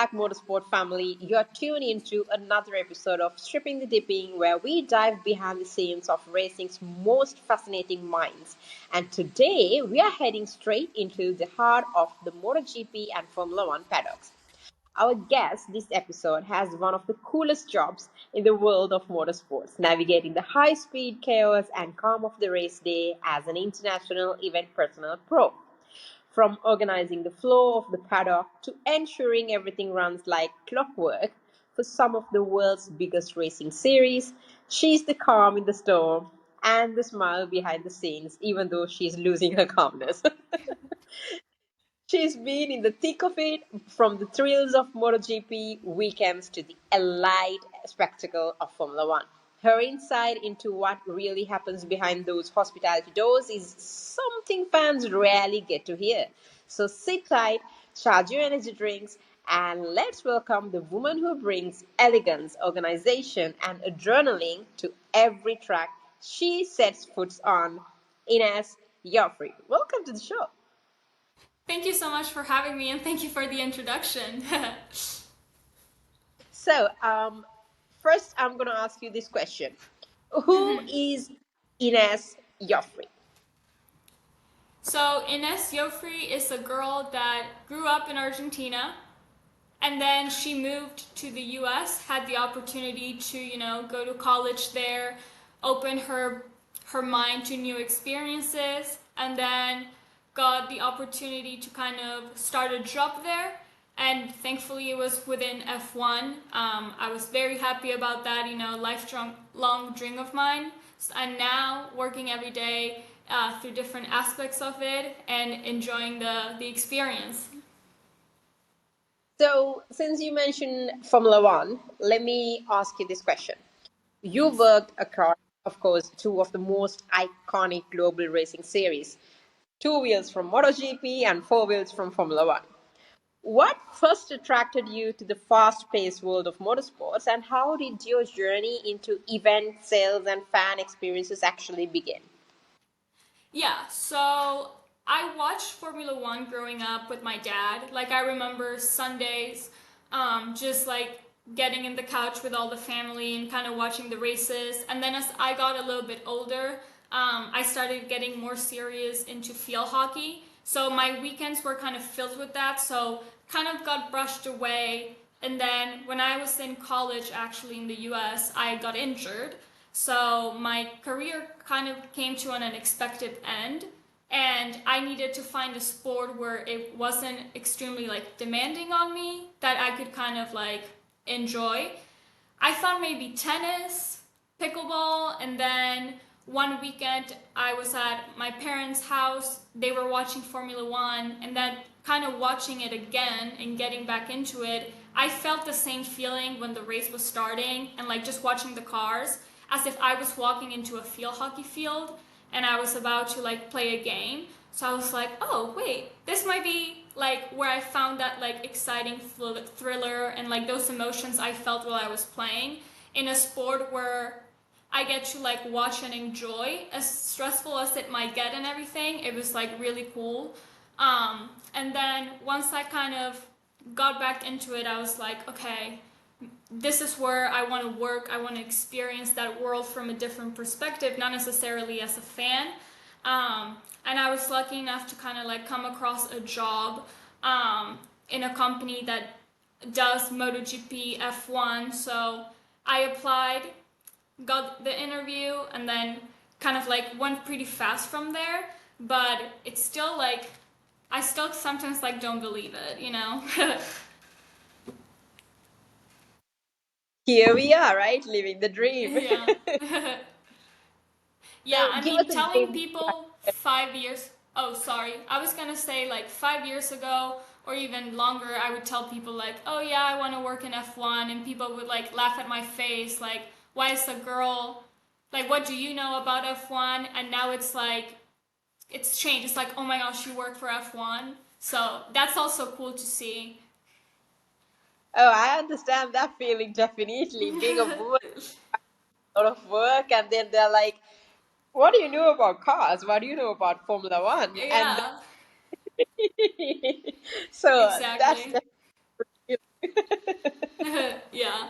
back, Motorsport family. You're tuned into another episode of Stripping the Dipping, where we dive behind the scenes of racing's most fascinating minds. And today, we are heading straight into the heart of the MotoGP and Formula One paddocks. Our guest this episode has one of the coolest jobs in the world of motorsports, navigating the high speed chaos and calm of the race day as an international event personnel pro. From organizing the flow of the paddock to ensuring everything runs like clockwork for some of the world's biggest racing series, she's the calm in the storm and the smile behind the scenes, even though she's losing her calmness. She's been in the thick of it, from the thrills of MotoGP weekends to the elite spectacle of Formula One. Her insight into what really happens behind those hospitality doors is something fans rarely get to hear. So sit tight, charge your energy drinks, and let's welcome the woman who brings elegance, organization, and adrenaline to every track she sets foot on, Inés Yofre. Welcome to the show. Thank you so much for having me, and thank you for the introduction. So, first, I'm going to ask you this question. Who is Inés Yofre? So, Inés Yofre is a girl that grew up in Argentina, and then she moved to the US, had the opportunity to, go to college there, open her mind to new experiences, and then got the opportunity to kind of start a job there. And thankfully it was within F1. I was very happy about that, lifelong dream of mine. And now working every day through different aspects of it and enjoying the experience. So, since you mentioned Formula One, let me ask you this question. You Yes. worked across, of course, two of the most iconic global racing series, two wheels from MotoGP and four wheels from Formula One. What first attracted you to the fast paced world of motorsports, and how did your journey into event sales and fan experiences actually begin? Yeah, so I watched Formula One growing up with my dad. Like, I remember Sundays, just like getting in the couch with all the family and kind of watching the races. And then as I got a little bit older, I started getting more serious into field hockey. So my weekends were kind of filled with that. So kind of got brushed away. And then when I was in college, actually in the US, I got injured. So my career kind of came to an unexpected end, and I needed to find a sport where it wasn't extremely like demanding on me, that I could kind of like enjoy. I thought maybe tennis, pickleball, and then one weekend I was at my parents' house. They were watching Formula One, and then kind of watching it again and getting back into it, I felt the same feeling when the race was starting and like just watching the cars, as if I was walking into a field hockey field and I was about to like play a game. So I was like, oh wait, this might be like where I found that like exciting thriller and like those emotions I felt while I was playing in a sport where I get to like watch and enjoy, as stressful as it might get and everything. It was like really cool. And then once I kind of got back into it, I was like, okay, this is where I want to work. I want to experience that world from a different perspective, not necessarily as a fan. And I was lucky enough to kind of like come across a job in a company that does MotoGP F1. So I applied, got the interview, and then kind of like went pretty fast from there. But it's still like, I still sometimes like don't believe it. Here we are, right? Living the dream. Yeah. Yeah, So, I give us mean, a telling brief. people 5 years, oh, sorry, I was gonna say like 5 years ago or even longer, I would tell people like, oh yeah, I wanna work in F1, and people would like laugh at my face, like, why is a girl, like, what do you know about F1? And now it's like, it's changed. It's like, oh my gosh, you work for F1. So that's also cool to see. Oh, I understand that feeling definitely. Being a woman, a lot of work, and then they're like, "What do you know about cars? What do you know about Formula One?" And Yeah, so that's exactly. definitely. Yeah.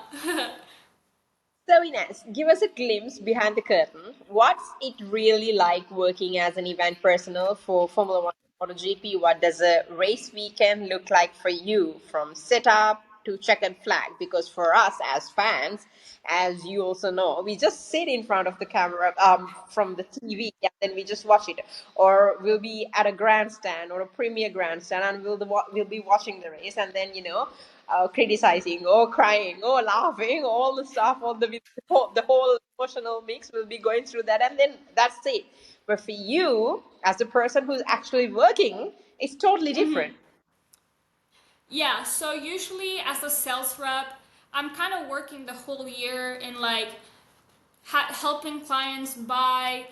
So, Ines, give us a glimpse behind the curtain. What's it really like working as an event personnel for Formula One MotoGP? What does a race weekend look like for you from setup to checkered flag? Because for us as fans, as you also know, we just sit in front of the camera from the TV and then we just watch it. Or we'll be at a grandstand or a premier grandstand and we'll be watching the race and then, criticizing or crying or laughing, all the stuff, the whole emotional mix will be going through that, and then that's it. But for you, as a person who's actually working, it's totally different. Yeah, so usually as a sales rep, I'm kind of working the whole year in like helping clients buy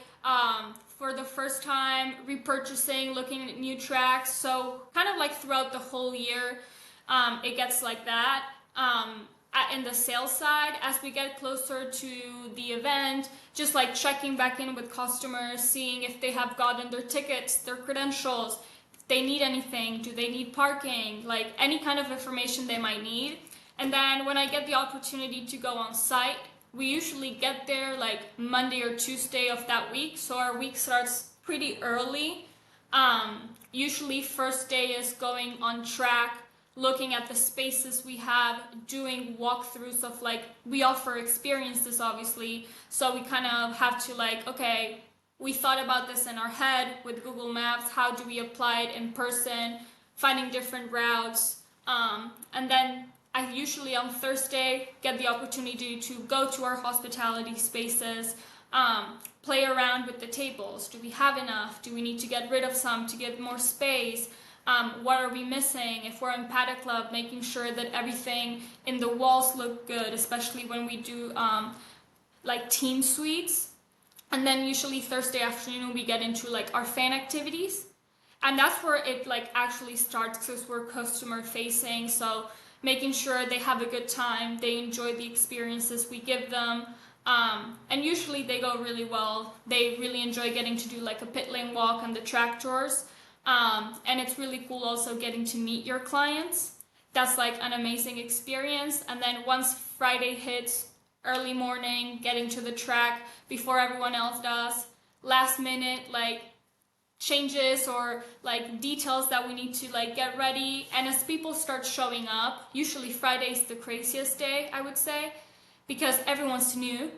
for the first time, repurchasing, looking at new tracks. So kind of like throughout the whole year, it gets like that. In the sales side, as we get closer to the event, just like checking back in with customers, seeing if they have gotten their tickets, their credentials, if they need anything, do they need parking, like any kind of information they might need. And then when I get the opportunity to go on site, we usually get there like Monday or Tuesday of that week, so our week starts pretty early. Usually first day is going on track, looking at the spaces we have, doing walkthroughs of like, we offer experiences obviously, so we kind of have to like, okay, we thought about this in our head with Google Maps, how do we apply it in person, finding different routes, and then I usually on Thursday get the opportunity to go to our hospitality spaces, play around with the tables. Do we have enough? Do we need to get rid of some to get more space? What are we missing? If we're in Paddock Club, making sure that everything in the walls look good, especially when we do like team suites. And then usually Thursday afternoon we get into like our fan activities. And that's where it like actually starts because we're customer facing. So making sure they have a good time, they enjoy the experiences we give them. And usually they go really well. They really enjoy getting to do like a pit lane walk and the track tours. And it's really cool also getting to meet your clients. That's like an amazing experience. And then once Friday hits, early morning, getting to the track before everyone else does, last minute like changes or like details that we need to like get ready. And as people start showing up, usually Friday is the craziest day, I would say, because everyone's new.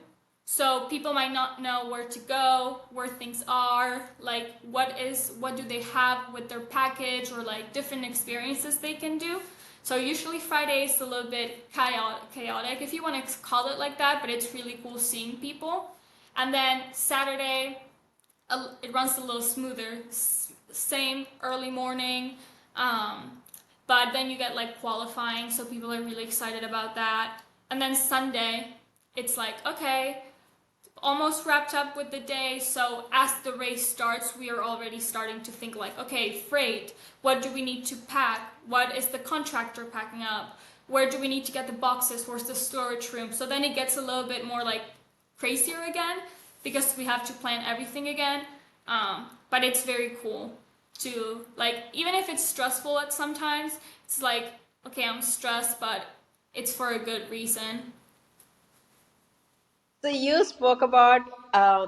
So people might not know where to go, where things are, like what do they have with their package, or like different experiences they can do. So usually Friday is a little bit chaotic, if you want to call it like that, but it's really cool seeing people. And then Saturday, it runs a little smoother. Same early morning, but then you get like qualifying, so people are really excited about that. And then Sunday, it's like, okay, almost wrapped up with the day, so as the race starts, we are already starting to think like, okay, freight, what do we need to pack? What is the contractor packing up? Where do we need to get the boxes? Where's the storage room? So then it gets a little bit more like crazier again, because we have to plan everything again. But it's very cool to like, even if it's stressful at sometimes, it's like, okay, I'm stressed, but it's for a good reason. So you spoke about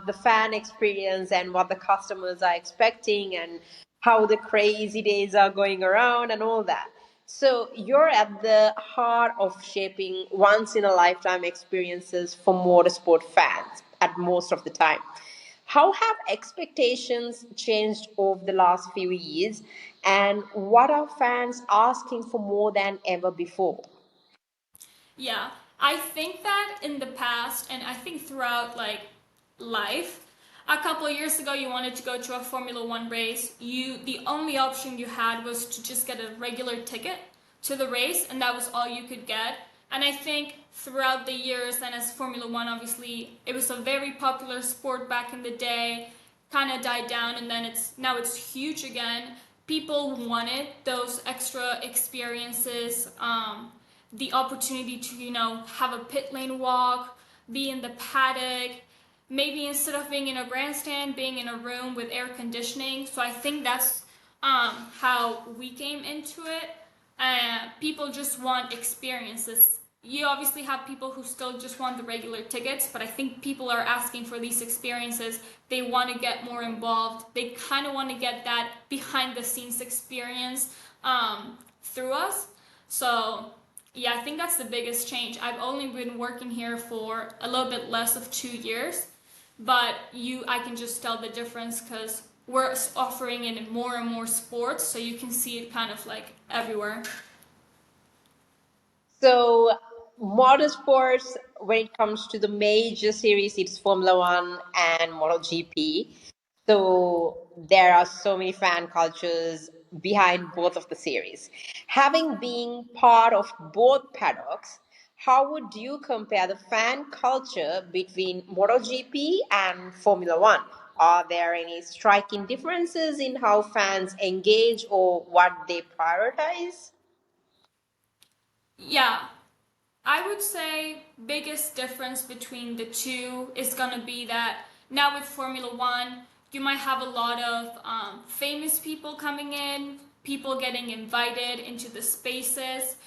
the fan experience and what the customers are expecting and how the crazy days are going around and all that. So you're at the heart of shaping once in a lifetime experiences for motorsport fans at most of the time. How have expectations changed over the last few years, and what are fans asking for more than ever before? Yeah, I think that in the past, and I think throughout like life, a couple of years ago, you wanted to go to a Formula One race. The only option you had was to just get a regular ticket to the race, and that was all you could get. And I think throughout the years, and as Formula One, obviously, it was a very popular sport back in the day, kind of died down, and then it's huge again. People wanted those extra experiences. The opportunity to, have a pit lane walk, be in the paddock, maybe instead of being in a grandstand, being in a room with air conditioning. So I think that's how we came into it. People just want experiences. you obviously have people who still just want the regular tickets, but I think people are asking for these experiences. They want to get more involved. They kind of want to get that behind the scenes experience through us. So, yeah, I think that's the biggest change. I've only been working here for a little bit less of 2 years, but I can just tell the difference because we're offering in more and more sports, so you can see it kind of like everywhere. So, motorsports, when it comes to the major series, it's Formula One and MotoGP. So, there are so many fan cultures behind both of the series. Having been part of both paddocks, how would you compare the fan culture between MotoGP and Formula One? Are there any striking differences in how fans engage or what they prioritize? Yeah, I would say biggest difference between the two is gonna be that now with Formula One, you might have a lot of famous people coming in, people getting invited into the spaces.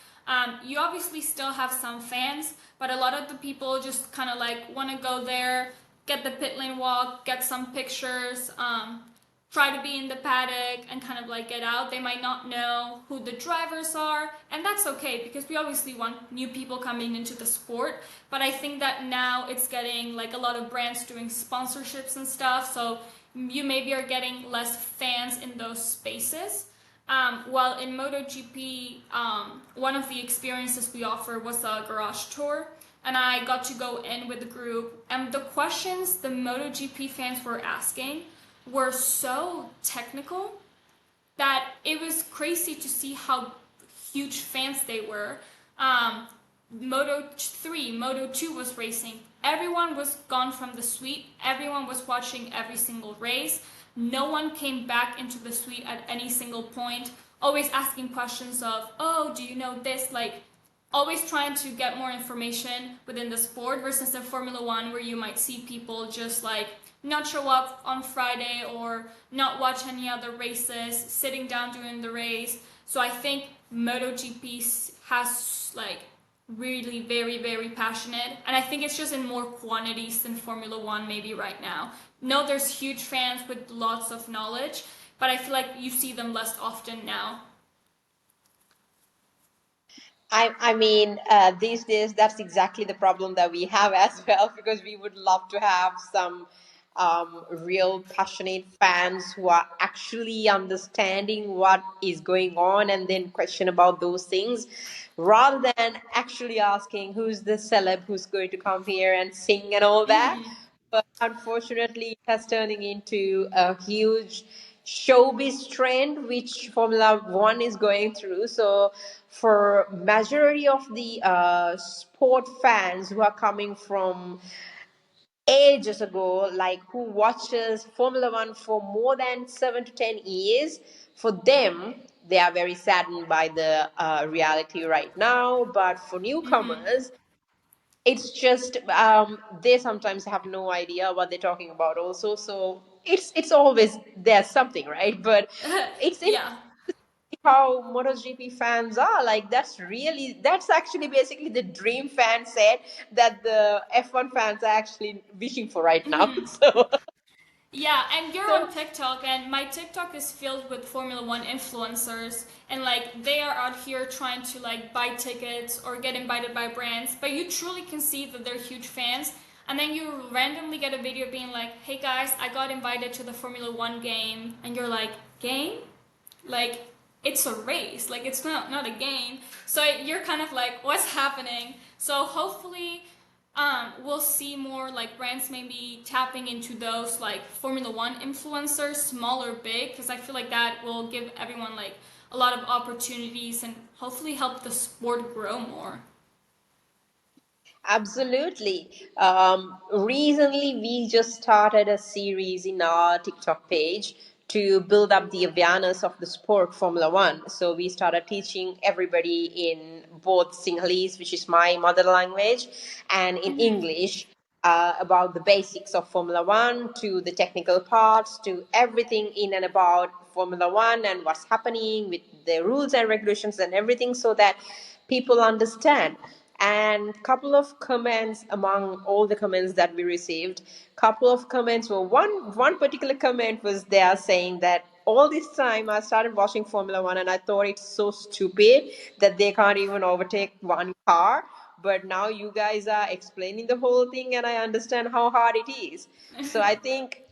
You obviously still have some fans, but a lot of the people just kind of like want to go there, get the pit lane walk, get some pictures, try to be in the paddock and kind of like get out. They might not know who the drivers are, and that's okay because we obviously want new people coming into the sport. But I think that now it's getting like a lot of brands doing sponsorships and stuff, so you maybe are getting less fans in those spaces. While in MotoGP, one of the experiences we offer was a garage tour, and I got to go in with the group. And the questions the MotoGP fans were asking were so technical that it was crazy to see how huge fans they were. Moto 3, Moto 2 was racing. Everyone was gone from the suite. Everyone was watching every single race. No one came back into the suite at any single point. Always asking questions of, oh, do you know this? Like, always trying to get more information within the sport versus in Formula One, where you might see people just like not show up on Friday or not watch any other races, sitting down during the race. So I think MotoGP has like really very very passionate, and I think it's just in more quantities than Formula One maybe right now. No, there's huge fans with lots of knowledge, but I feel like you see them less often now. I mean, these days, that's exactly the problem that we have as well, because we would love to have some real passionate fans who are actually understanding what is going on and then question about those things rather than actually asking who's the celeb who's going to come here and sing and all that. But unfortunately, it has turning into a huge showbiz trend, which Formula One is going through. So, for majority of the sport fans who are coming from ages ago, like who watches Formula One for more than 7 to 10 years, for them, they are very saddened by the reality right now. But for newcomers, it's just they sometimes have no idea what they're talking about also, so it's always there's something, right? But it's interesting Yeah. how MotoGP fans are like. That's actually basically the dream fan set that the F1 fans are actually wishing for right now. So Yeah, and you're so on TikTok, and my TikTok is filled with Formula One influencers, and like they are out here trying to like buy tickets or get invited by brands, but you truly can see that they're huge fans. And then you randomly get a video being like, "Hey guys, I got invited to the Formula One game," and you're like, "Game? Like it's a race, like it's not a game." So you're kind of like, what's happening? So hopefully we'll see more like brands maybe tapping into those like Formula One influencers, small or big, because I feel like that will give everyone like a lot of opportunities and hopefully help the sport grow more. absolutely. Recently, we just started a series in our TikTok page to build up the awareness of the sport Formula One. So we started teaching everybody in both Sinhalese, which is my mother language, and in English about the basics of Formula One, to the technical parts, to everything in and about Formula One and what's happening with the rules and regulations and everything, so that people understand. And couple of comments among all the comments that we received, couple of comments were one particular comment was there saying that all this time I started watching Formula One and I thought it's so stupid that they can't even overtake one car. But now you guys are explaining the whole thing and I understand how hard it is. So I think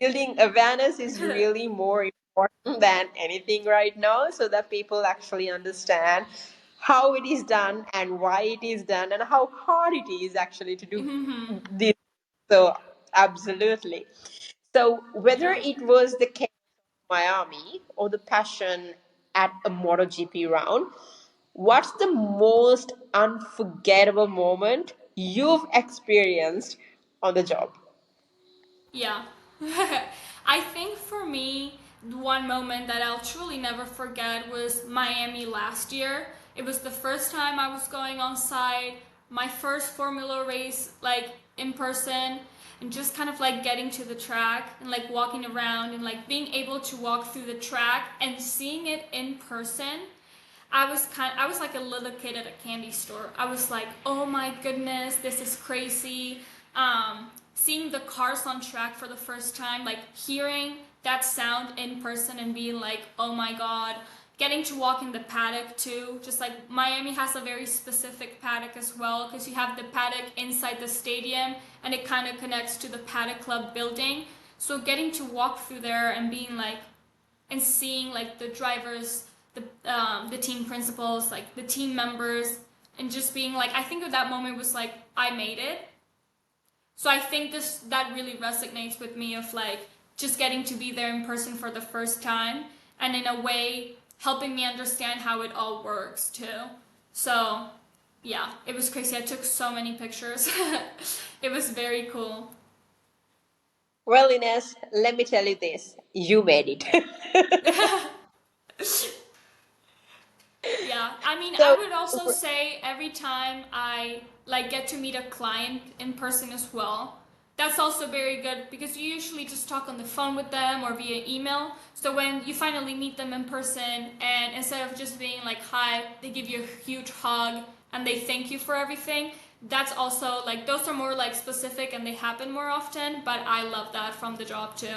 building awareness is really more important than anything right now so that people actually understand how it is done and why it is done and how hard it is actually to do this. So absolutely. So whether Yeah. it was the case of Miami or the passion at a MotoGP round, what's the most unforgettable moment you've experienced on the job? Yeah. I think for me, the one moment that I'll truly never forget was Miami last year. It was the first time I was going on site, my first Formula race, like in person, and just kind of like getting to the track and like walking around and like being able to walk through the track and seeing it in person. I was like a little kid at a candy store. I was like, oh my goodness, this is crazy. Seeing the cars on track for the first time, like hearing that sound in person and being like, oh my god. Getting to walk in the paddock too. Just like Miami has a very specific paddock as well, because you have the paddock inside the stadium and it kind of connects to the Paddock Club building. So getting to walk through there and being like, and seeing like the drivers, the team principals, like the team members, and just being like, I think at that moment was like, I made it. So I think this that really resonates with me of like just getting to be there in person for the first time, and in a way helping me understand how it all works too. So yeah, it was crazy. I took so many pictures. It was very cool. Well, Ines, let me tell you this. You made it. Yeah, I mean, I So, would also say every time I like get to meet a client in person as well, that's also very good because you usually just talk on the phone with them or via email. So when you finally meet them in person and instead of just being like hi, they give you a huge hug and they thank you for everything. That's also like those are more like specific and they happen more often, but I love that from the job too.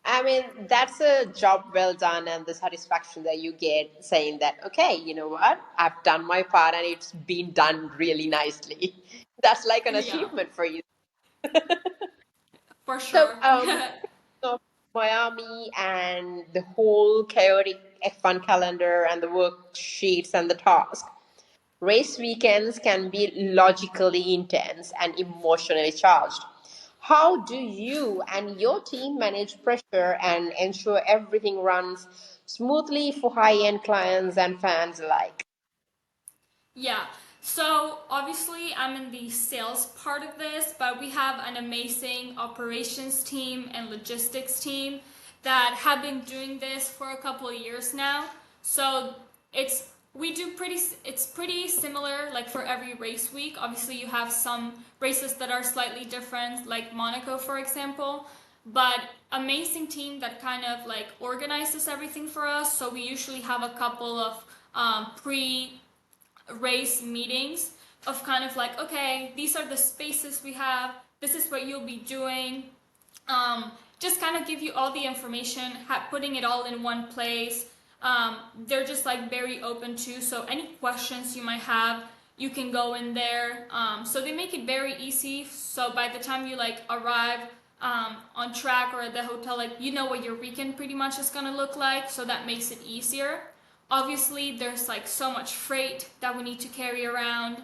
I mean, that's a job well done and the satisfaction that you get saying that, okay, you know what? I've done my part and it's been done really nicely. That's like an Yeah, achievement for you. for So, sure. of Miami and the whole chaotic F1 calendar and the worksheets and the task, race weekends can be logically intense and emotionally charged. How do you and your team manage pressure and ensure everything runs smoothly for high end clients and fans alike? Yeah. So obviously, I'm in the sales part of this, but we have an amazing operations team and logistics team that have been doing this for a couple of years now. So it's we do pretty it's pretty similar like for every race week. Obviously, you have some races that are slightly different, like Monaco, for example. But amazing team that kind of like organizes everything for us. So we usually have a couple of pre race meetings of kind of like, okay, these are the spaces we have, this is what you'll be doing. Just kind of give you all the information, putting it all in one place. They're just like very open too, so any questions you might have, you can go in there. So they make it very easy. So by the time you like arrive on track or at the hotel, like you know what your weekend pretty much is gonna look like. So that makes it easier. Obviously, there's like so much freight that we need to carry around.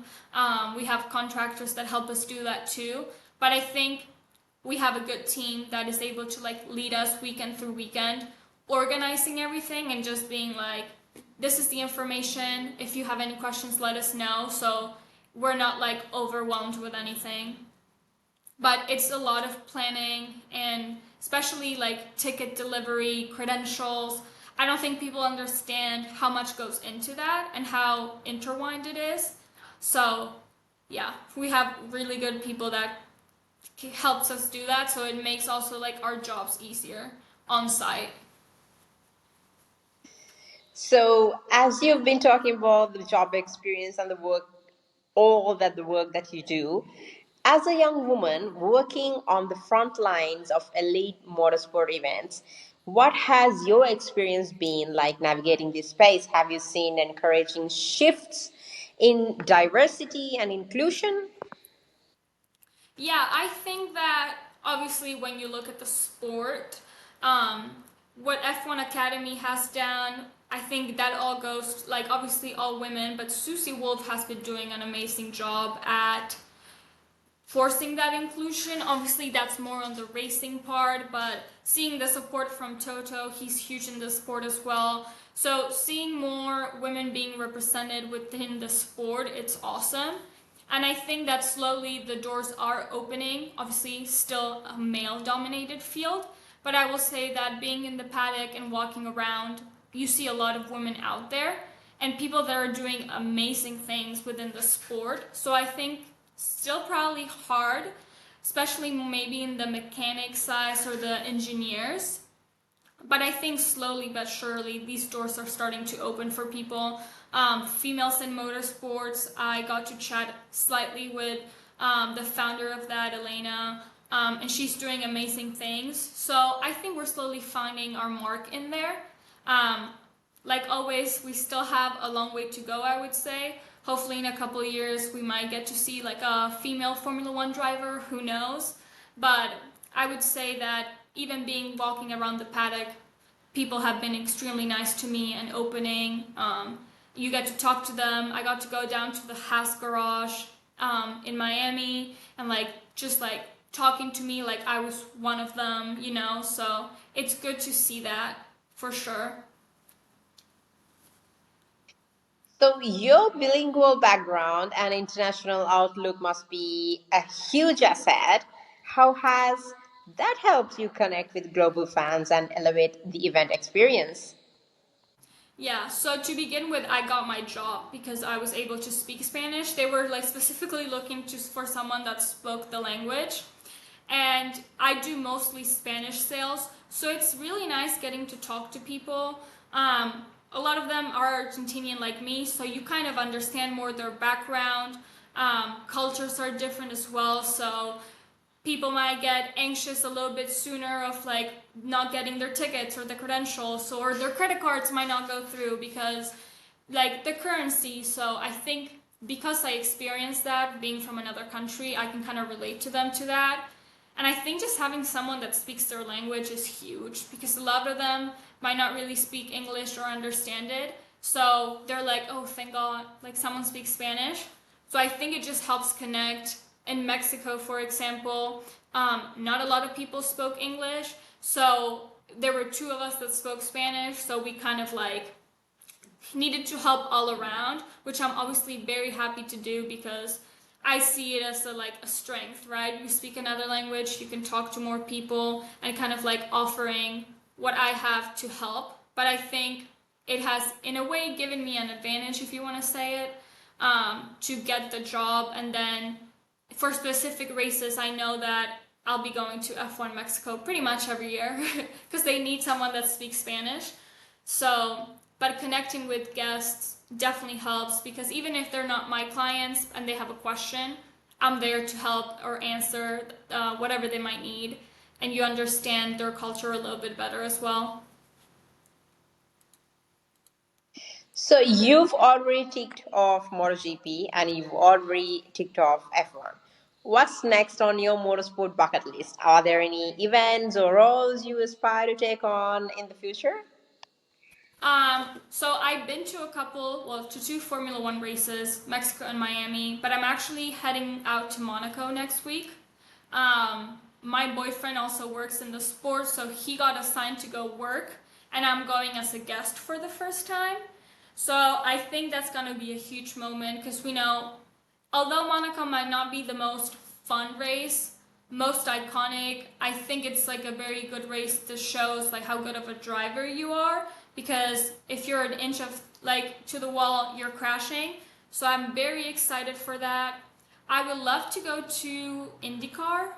We have contractors that help us do that too. But I think we have a good team that is able to like lead us weekend through weekend, organizing everything and just being like, this is the information. If you have any questions, let us know. So we're not like overwhelmed with anything. But it's a lot of planning and especially like ticket delivery, credentials. I don't think people understand how much goes into that and how intertwined it is. So, yeah, we have really good people that helps us do that, so it makes also like our jobs easier on site. So, as you've been talking about the job experience and the work, all that the work that you do, as a young woman working on the front lines of elite motorsport events, what has your experience been like navigating this space? Have you seen encouraging shifts in diversity and inclusion? Yeah, I think that obviously when you look at the sport, um, what F1 Academy has done, I think that all goes like obviously all women, but Susie Wolf has been doing an amazing job at forcing that inclusion. Obviously, that's more on the racing part, but seeing the support from Toto, he's huge in the sport as well. So, seeing more women being represented within the sport, it's awesome. And I think that slowly the doors are opening. Obviously, still a male dominated field, but I will say that being in the paddock and walking around, you see a lot of women out there and people that are doing amazing things within the sport. So I think still probably hard, especially maybe in the mechanic side or the engineers. But I think slowly but surely these doors are starting to open for people. Females in motorsports, I got to chat slightly with the founder of that, Elena, and she's doing amazing things. So I think we're slowly finding our mark in there. Um, like always, we still have a long way to go, I would say. Hopefully, in a couple of years, we might get to see like a female Formula One driver. Who knows? But I would say that even being walking around the paddock, people have been extremely nice to me and opening. You get to talk to them. I got to go down to the Haas garage in Miami and like just like talking to me like I was one of them, you know. So it's good to see that for sure. So, your bilingual background and international outlook must be a huge asset. How has that helped you connect with global fans and elevate the event experience? Yeah, so to begin with, I got my job because I was able to speak Spanish. They were like specifically looking just for someone that spoke the language. And I do mostly Spanish sales, so it's really nice getting to talk to people. A lot of them are Argentinian like me, so you kind of understand more their background. Cultures are different as well, so people might get anxious a little bit sooner of like not getting their tickets or the credentials, or their credit cards might not go through because like the currency. So I think because I experienced that being from another country, I can kind of relate to them to that. And I think just having someone that speaks their language is huge because a lot of them might not really speak English or understand it. So they're like, oh, thank God, like someone speaks Spanish. So I think it just helps connect. In Mexico, for example, not a lot of people spoke English. So there were two of us that spoke Spanish. So we kind of like needed to help all around, which I'm obviously very happy to do because I see it as a strength, right? You speak another language, you can talk to more people and kind of like offering what I have to help. But I think it has, in a way, given me an advantage, if you want to say it, to get the job. And then for specific races, I know that I'll be going to F1 Mexico pretty much every year because they need someone that speaks Spanish. So, but connecting with guests definitely helps because even if they're not my clients and they have a question, I'm there to help or answer whatever they might need, and you understand their culture a little bit better as well. So, you've already ticked off MotoGP and you've already ticked off F1. What's next on your motorsport bucket list? Are there any events or roles you aspire to take on in the future? So I've been to a couple, well, to two Formula One races, Mexico and Miami, but I'm actually heading out to Monaco next week. My boyfriend also works in the sport, so he got assigned to go work, and I'm going as a guest for the first time. So I think that's gonna be a huge moment because we know, although Monaco might not be the most fun race, most iconic, I think it's like a very good race that shows like how good of a driver you are because if you're an inch of like to the wall, you're crashing. So I'm very excited for that. I would love to go to IndyCar.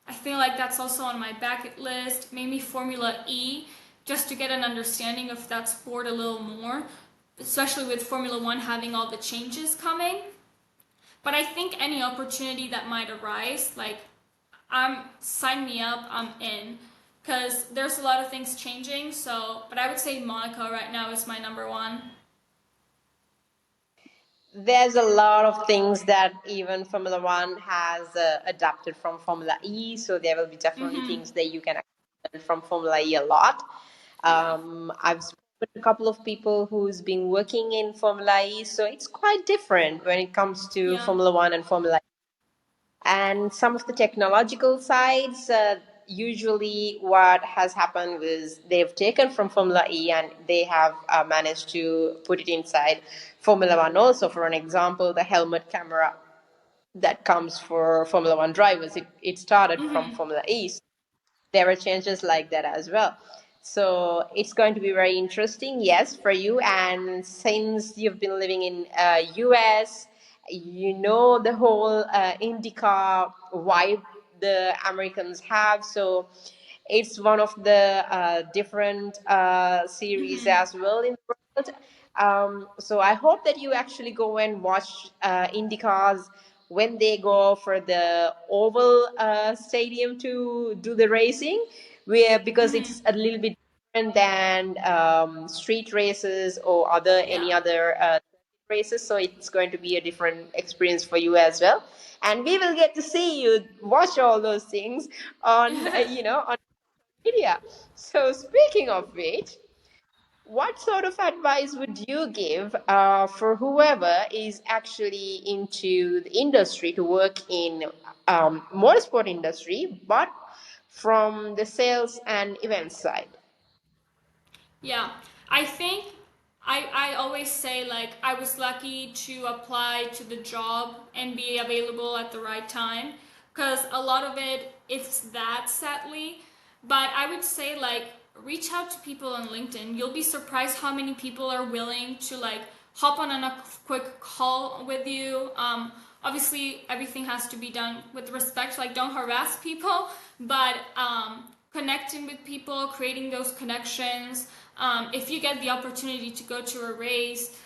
I feel like that's also on my bucket list. Maybe Formula E. just to get an understanding of that sport a little more, especially with Formula One having all the changes coming. But I think any opportunity that might arise, like, sign me up, I'm in. Because there's a lot of things changing, so, but I would say Monaco right now is my number one. There's a lot of things that even Formula One has adapted from Formula E, so there will be definitely things that you can learn from Formula E a lot. Yeah. I've spoken to a couple of people who's been working in Formula E, so it's quite different when it comes to Yeah. Formula One and Formula E. And some of the technological sides, usually what has happened is they've taken from Formula E and they have managed to put it inside Formula One also. For an example, the helmet camera that comes for Formula One drivers, it started from Formula E. So there are changes like that as well. So it's going to be very interesting, yes, for you. And since you've been living in US, you know the whole IndyCar vibe the Americans have. So it's one of the different series as well in the world. So I hope that you actually go and watch IndyCars when they go for the oval stadium to do the racing, where because it's a little bit different than street races or other Yeah. any other races. So it's going to be a different experience for you as well. And we will get to see you watch all those things on on media. So speaking of which, what sort of advice would you give for whoever is actually into the industry to work in motorsport industry, but from the sales and events side? Yeah, I think I always say, like, I was lucky to apply to the job and be available at the right time, because a lot of it's that, sadly. But I would say, like, reach out to people on LinkedIn. You'll be surprised how many people are willing to, like, hop on a quick call with you. Obviously, everything has to be done with respect. Like, don't harass people, but connecting with people, creating those connections. If you get the opportunity to go to a race,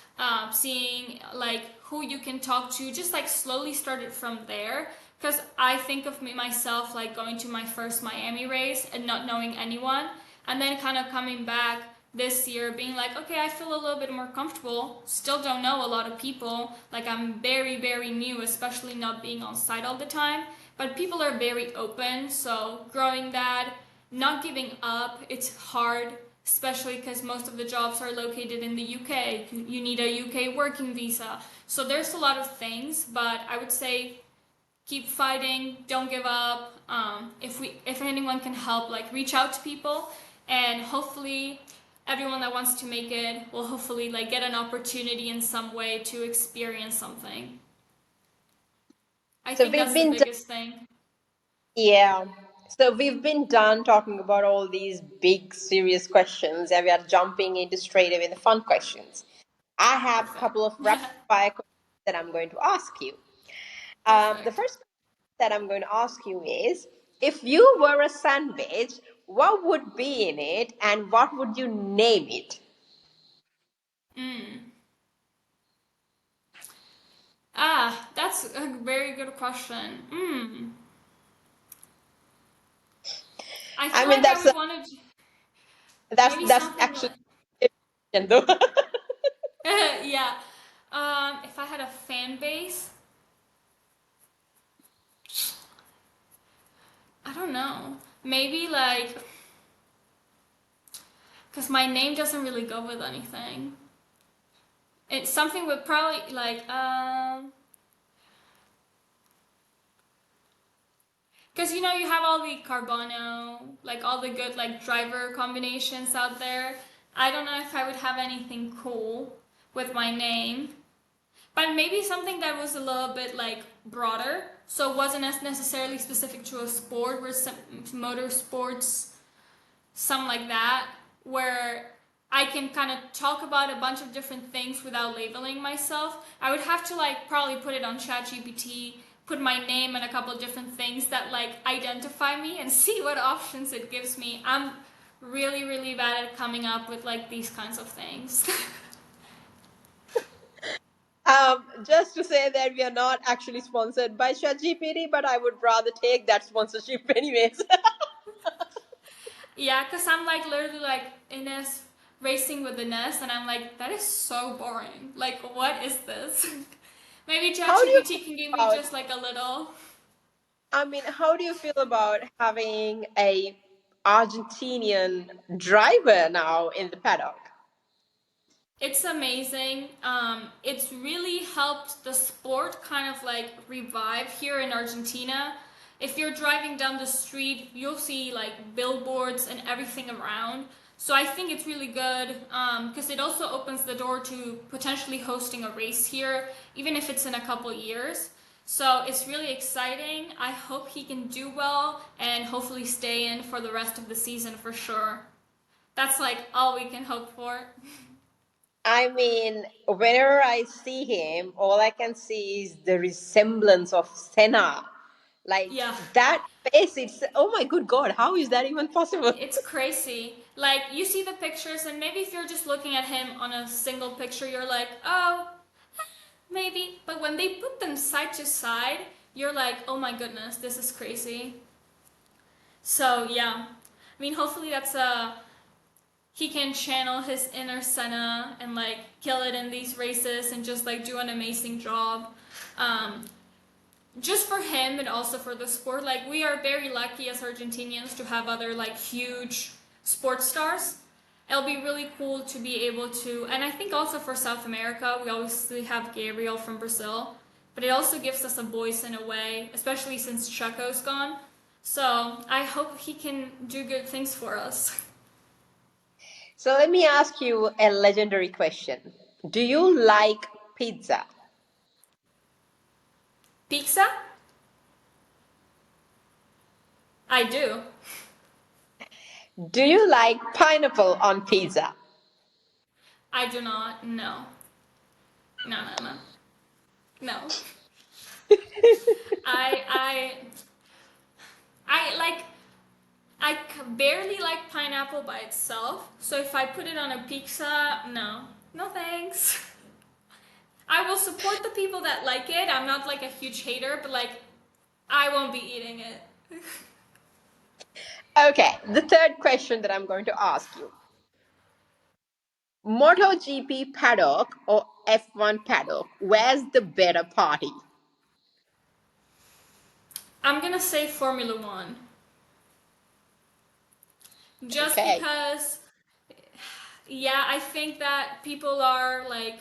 seeing like who you can talk to, just like slowly start it from there. Because I think of me myself like going to my first Miami race and not knowing anyone, and then kind of coming back this year being like, okay, I feel a little bit more comfortable. Still don't know a lot of people. Like, I'm very, very new, especially not being on site all the time. But people are very open, so growing that, not giving up. It's hard, especially because most of the jobs are located in the UK. You need a UK working visa. So there's a lot of things, but I would say keep fighting, don't give up. If anyone can help, like, reach out to people, and hopefully everyone that wants to make it will hopefully like get an opportunity in some way to experience something. I So think we've that's the been biggest thing. Yeah. So we've been done talking about all these big, serious questions, and we are jumping into straight away the fun questions. I have a Perfect. couple of rapid fire questions that I'm going to ask you. The Perfect. first question that I'm going to ask you is, if you were a sandwich, what would be in it, and what would you name it? That's a very good question. I I feel mean, like I that's would want to maybe that's something actually like though. yeah. If I had a fan base, I don't know. Maybe like, because my name doesn't really go with anything. It's something with probably like because you have all the Carbano, like all the good like driver combinations out there. I don't know if I would have anything cool with my name, but maybe something that was a little bit like broader, so it wasn't as necessarily specific to a sport, where some motorsports, something like that, where I can kind of talk about a bunch of different things without labeling myself. I would have to like probably put it on ChatGPT, put my name and a couple of different things that like identify me and see what options it gives me. I'm really, really bad at coming up with like these kinds of things. Just to say that we are not actually sponsored by ChatGPT, but I would rather take that sponsorship anyways. Yeah, because I'm like literally like Inés racing with the nest, and I'm like, that is so boring. Like, what is this? Maybe How do you ChatGPT can give feel me about? just like a little. I mean, how do you feel about having a Argentinian driver now in the paddock? It's amazing. It's really helped the sport kind of like revive here in Argentina. If you're driving down the street, you'll see like billboards and everything around. So I think it's really good because it also opens the door to potentially hosting a race here, even if it's in a couple years. So it's really exciting. I hope he can do well and hopefully stay in for the rest of the season for sure. That's like all we can hope for. I mean, whenever I see him, all I can see is the resemblance of Senna. Like Yeah. that face, it's oh my good God, how is that even possible? It's crazy. Like, you see the pictures, and maybe if you're just looking at him on a single picture, you're like, oh, maybe. But when they put them side to side, you're like, oh my goodness, this is crazy. So, yeah. I mean, hopefully that's he can channel his inner Senna and like kill it in these races and just like do an amazing job. Um, just for him and also for the sport. Like, we are very lucky as Argentinians to have other like huge sports stars. It'll be really cool to be able to, and I think also for South America, we obviously have Gabriel from Brazil, but it also gives us a voice in a way, especially since Checo's gone. So I hope he can do good things for us. So let me ask you a legendary question. Do you like pizza? Pizza? I do. Do you like pineapple on pizza? I do not. No. No, no, no. No. I I I like I barely like pineapple by itself, so if I put it on a pizza, no. No thanks. I will support the people that like it. I'm not like a huge hater, but like I won't be eating it. Okay, the third question that I'm going to ask you. MotoGP paddock or F1 paddock? Where's the better party? I'm gonna say Formula One. Just Okay. because, yeah, I think that people are like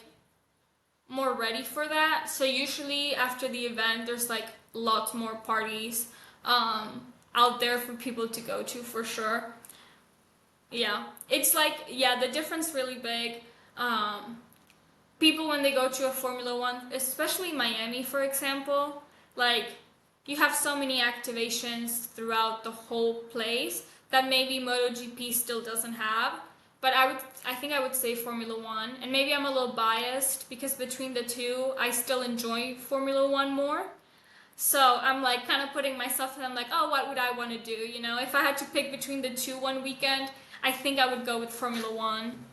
more ready for that. So usually after the event, there's like lots more parties out there for people to go to for sure. Yeah, it's like yeah, the difference really big. People when they go to a Formula One, especially Miami, for example, like you have so many activations throughout the whole place that maybe MotoGP still doesn't have. But I think I would say Formula One, and maybe I'm a little biased because between the two, I still enjoy Formula One more. So I'm like kind of putting myself and I'm like, oh, what would I want to do? You know, if I had to pick between the two one weekend, I think I would go with Formula One.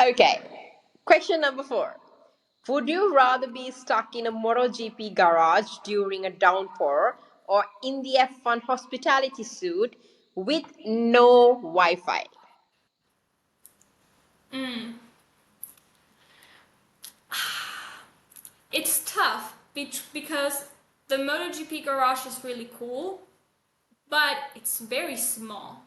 Okay. Question number 4. Would you rather be stuck in a MotoGP garage during a downpour or in the F1 hospitality suite with no Wi Fi? It's tough because the MotoGP garage is really cool, but it's very small.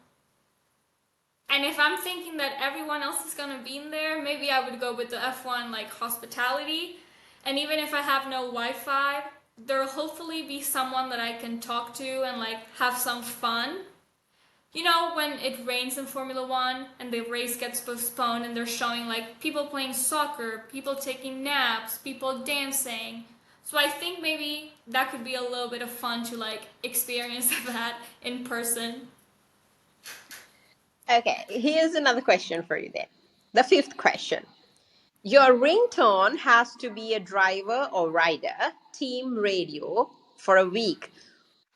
And if I'm thinking that everyone else is gonna be in there, maybe I would go with the F1 like hospitality. And even if I have no Wi-Fi, there'll hopefully be someone that I can talk to and like have some fun. You know, when it rains in Formula One and the race gets postponed and they're showing like people playing soccer, people taking naps, people dancing. So I think maybe that could be a little bit of fun to like experience that in person. Okay, here's another question for you then. The fifth question. Your ringtone has to be a driver or rider team radio for a week.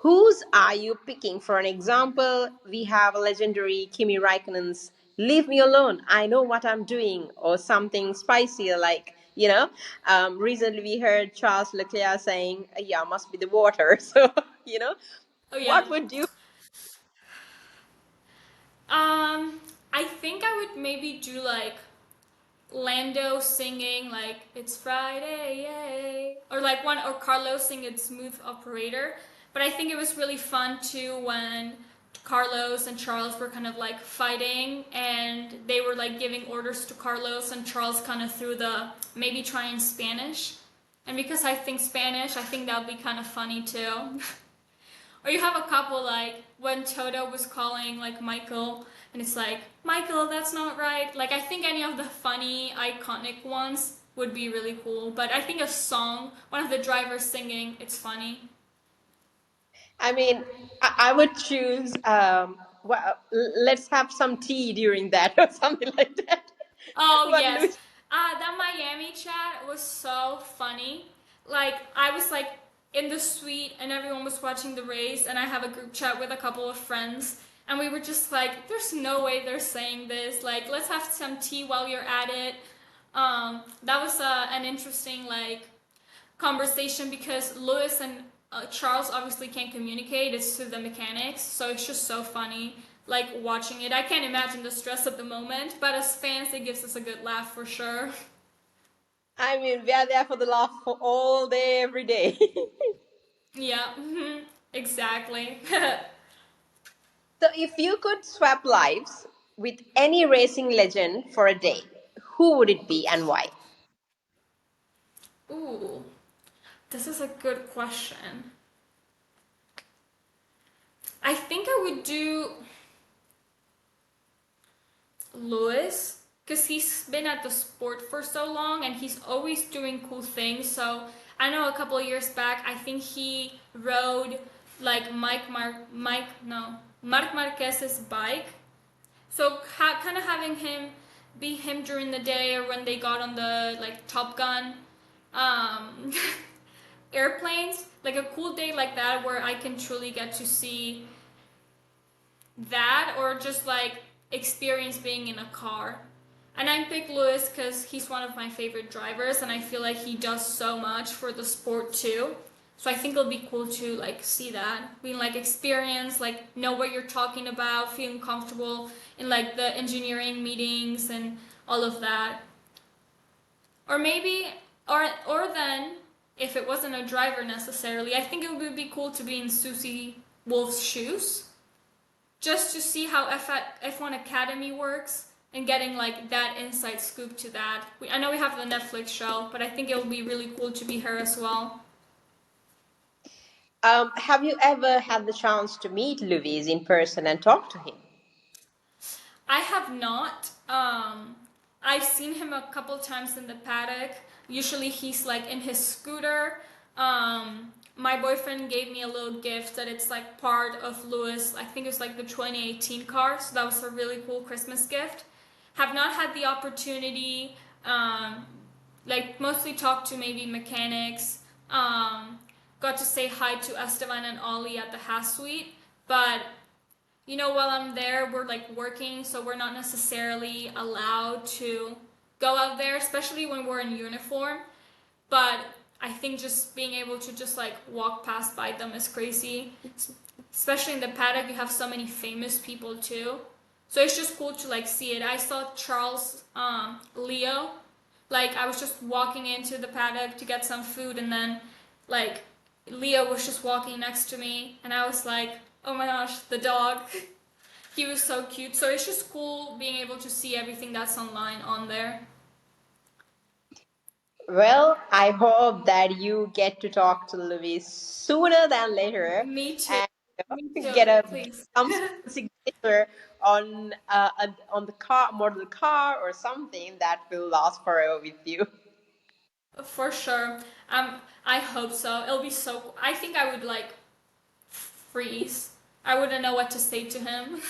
Whose are you picking? For an example, we have legendary Kimi Raikkonen's "Leave Me Alone, I Know What I'm Doing," or something spicier like, recently we heard Charles Leclerc saying, "Yeah, must be the water." So, you know, Oh yeah. what would you? I think I would maybe do like Lando singing like "It's Friday, yay," or like one or Carlos singing "Smooth Operator." But I think it was really fun too when Carlos and Charles were kind of like fighting and they were like giving orders to Carlos and Charles kind of threw the maybe try in Spanish. And because I think Spanish, I think that would be kind of funny too. Or you have a couple like when Toto was calling like Michael, and it's like, Michael, that's not right. Like, I think any of the funny, iconic ones would be really cool. But I think a song, one of the drivers singing, it's funny. I mean, I would choose. Well, let's have some tea during that or something like that. Oh, What yes. Louis? That Miami chat was so funny. Like, I was like in the suite and everyone was watching the race, and I have a group chat with a couple of friends, and we were just like, there's no way they're saying this. Like, let's have some tea while you're at it. That was an interesting, like, conversation because Lewis and Charles obviously can't communicate. It's to the mechanics, so it's just so funny. Like watching it, I can't imagine the stress at the moment, but as fans, it gives us a good laugh for sure. I mean, we are there for the laugh for all day, every day. Yeah, exactly. So, if you could swap lives with any racing legend for a day, who would it be and why? Ooh, this is a good question. I think I would do Lewis because he's been at the sport for so long and he's always doing cool things. So I know a couple of years back, I think he rode like Mark Marquez's bike. So kind of having him be him during the day or when they got on the like Top Gun um, airplanes, like a cool day like that where I can truly get to see that or just like experience being in a car. And I pick Lewis because he's one of my favorite drivers, and I feel like he does so much for the sport too. So I think it'll be cool to like see that, being like experience, like know what you're talking about, feeling comfortable in like the engineering meetings and all of that. Or maybe, or then if it wasn't a driver necessarily, I think it would be cool to be in Susie Wolf's shoes just to see how F1 Academy works and getting like that inside scoop to that. I know we have the Netflix show, but I think it would be really cool to be her as well. Have you ever had the chance to meet Louis in person and talk to him? I have not. I've seen him a couple times in the paddock. Usually he's like in his scooter. My boyfriend gave me a little gift that it's like part of Lewis. I think it's like the 2018 car, so that was a really cool Christmas gift. Have not had the opportunity, like mostly talk to maybe mechanics. Got to say hi to Esteban and Ollie at the Haas suite, but while I'm there, we're like working, so we're not necessarily allowed to go out there, especially when we're in uniform. But I think just being able to just like walk past by them is crazy. Especially in the paddock, you have so many famous people too. So it's just cool to like see it. I saw Charles Leo. Like I was just walking into the paddock to get some food, and then like Leo was just walking next to me, and I was like, oh my gosh, the dog. He was so cute. So it's just cool being able to see everything that's online on there. Well, I hope that you get to talk to Louis sooner than later Me too. and Me too. get a Please. some sort of signature on the car, model car, or something that will last forever with you. For sure. I hope so. It'll be so. I think I would like freeze. I wouldn't know what to say to him.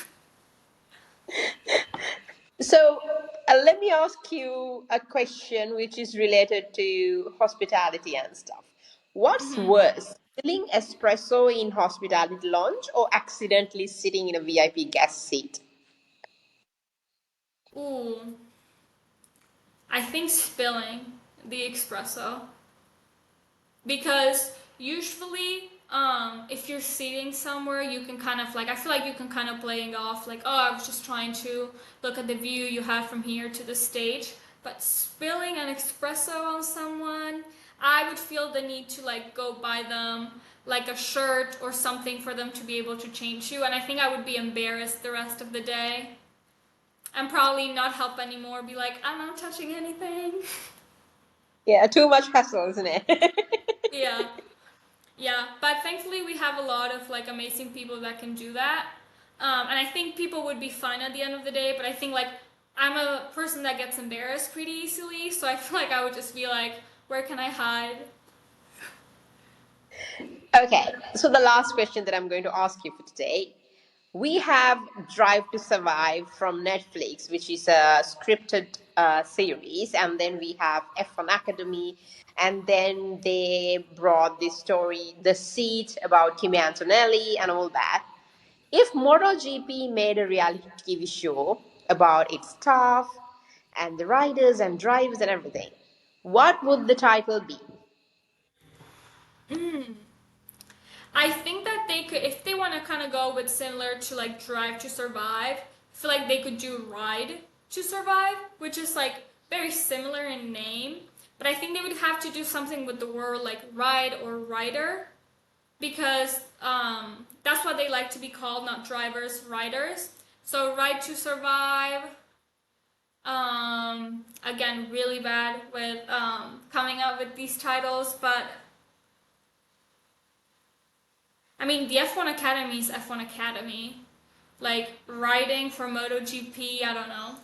So, let me ask you a question which is related to hospitality and stuff. What's worse, spilling espresso in hospitality lounge or accidentally sitting in a VIP guest seat? Ooh, I think spilling the espresso. Because usually if you're sitting somewhere, you can kind of like, I feel like you can kind of play it off like, oh, I was just trying to look at the view you have from here to the stage. But spilling an espresso on someone, I would feel the need to like go buy them like a shirt or something for them to be able to change you, and I think I would be embarrassed the rest of the day and probably not help anymore, be like, I'm not touching anything. Yeah, too much hassle, isn't it? Yeah. Yeah, but thankfully we have a lot of like amazing people that can do that. And I think people would be fine at the end of the day, but I think like I'm a person that gets embarrassed pretty easily, so I feel like I would just be like, where can I hide? Okay, so the last question that I'm going to ask you for today. We have Drive to Survive from Netflix, which is a scripted series, and then we have F1 Academy, and then they brought this story, The Seat, about Kimi Antonelli and all that. If MotoGP made a reality TV show about its staff and the riders and drivers and everything, what would the title be? I think that they could, if they want to kind of go with similar to like Drive to Survive, I feel like they could do Ride to Survive, which is like very similar in name. But I think they would have to do something with the word like ride or rider, because that's what they like to be called, not drivers, riders. So Ride to Survive. Again, really bad with coming up with these titles, but I mean, the F1 Academy is F1 Academy. Like, riding for MotoGP, I don't know.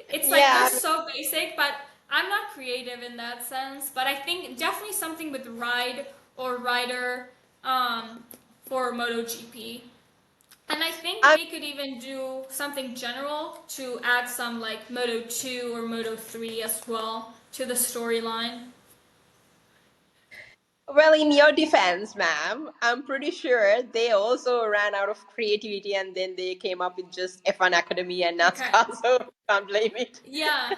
It's like they're Yeah, so basic, but I'm not creative in that sense. But I think definitely something with ride or rider for MotoGP. And I think I'm they could even do something general to add some like Moto 2 or Moto 3 as well to the storyline. Well, in your defense, ma'am, I'm pretty sure they also ran out of creativity and then they came up with just F1 Academy and Okay. NASCAR, so can't blame it. Yeah,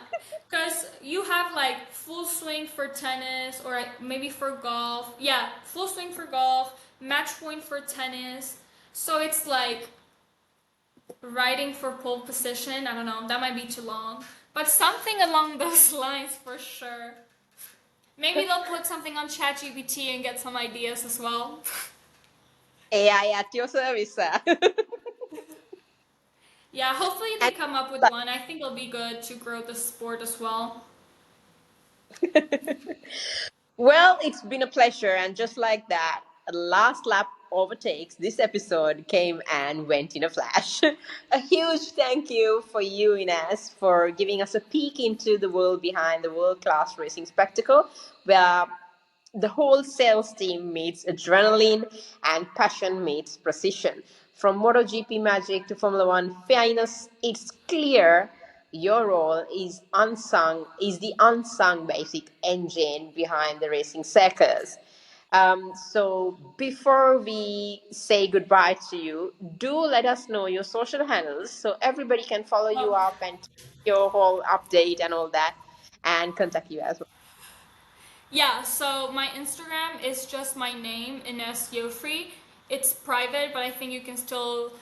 because you have like full swing for tennis or maybe for golf. Yeah, full swing for golf, match point for tennis. So it's like riding for pole position. I don't know, that might be too long. But something along those lines for sure. Maybe they'll put something on ChatGPT and get some ideas as well. AI at your service, sir. Yeah, hopefully they And come up with one. I think it'll be good to grow the sport as well. well, it's been a pleasure, and just like that, last lap overtakes. This episode came and went in a flash. A huge thank you for you, Ines, for giving us a peek into the world behind the world class racing spectacle, where the whole sales team meets adrenaline and passion meets precision. From MotoGP magic to Formula One fairness, it's clear your role is the unsung basic engine behind the racing circus. So before we say goodbye to you, do let us know your social handles so everybody can follow you Oh, up and your whole update and all that and contact you as well. yeah, so my Instagram is just my name, Inés Yofre. It's private, but I think you can still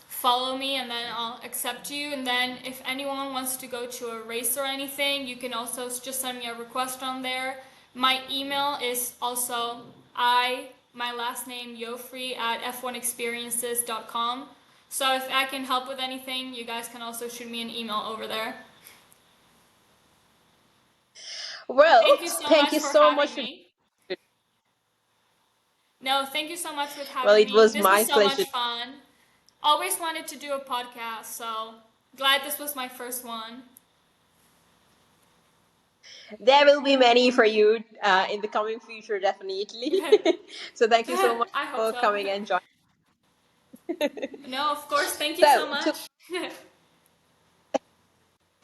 follow me and then I'll accept you. And then if anyone wants to go to a race or anything, you can also just send me a request on there. My email is also my last name, Yofre, at f1experiences.com. So if I can help with anything, you guys can also shoot me an email over there. Well, Thank you so thank much you for so much having for. me. No, thank you so much for Well, having it me. was This was my so pleasure. much fun. Always wanted to do a podcast, so glad this was my first one. There will be many for you in the coming future, definitely. So thank you so much I hope for so. coming and joining. No, of course, thank you so So, to much.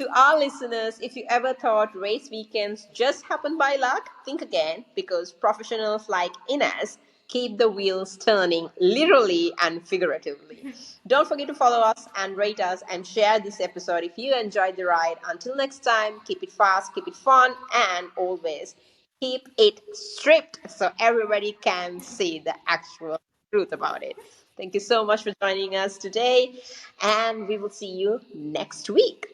To our listeners, if you ever thought race weekends just happen by luck, think again, because professionals like Inez keep the wheels turning literally and figuratively. Don't forget to follow us and rate us and share this episode if you enjoyed the ride. Until next time, keep it fast, keep it fun, and always keep it stripped so everybody can see the actual truth about it. Thank you so much for joining us today, and we will see you next week.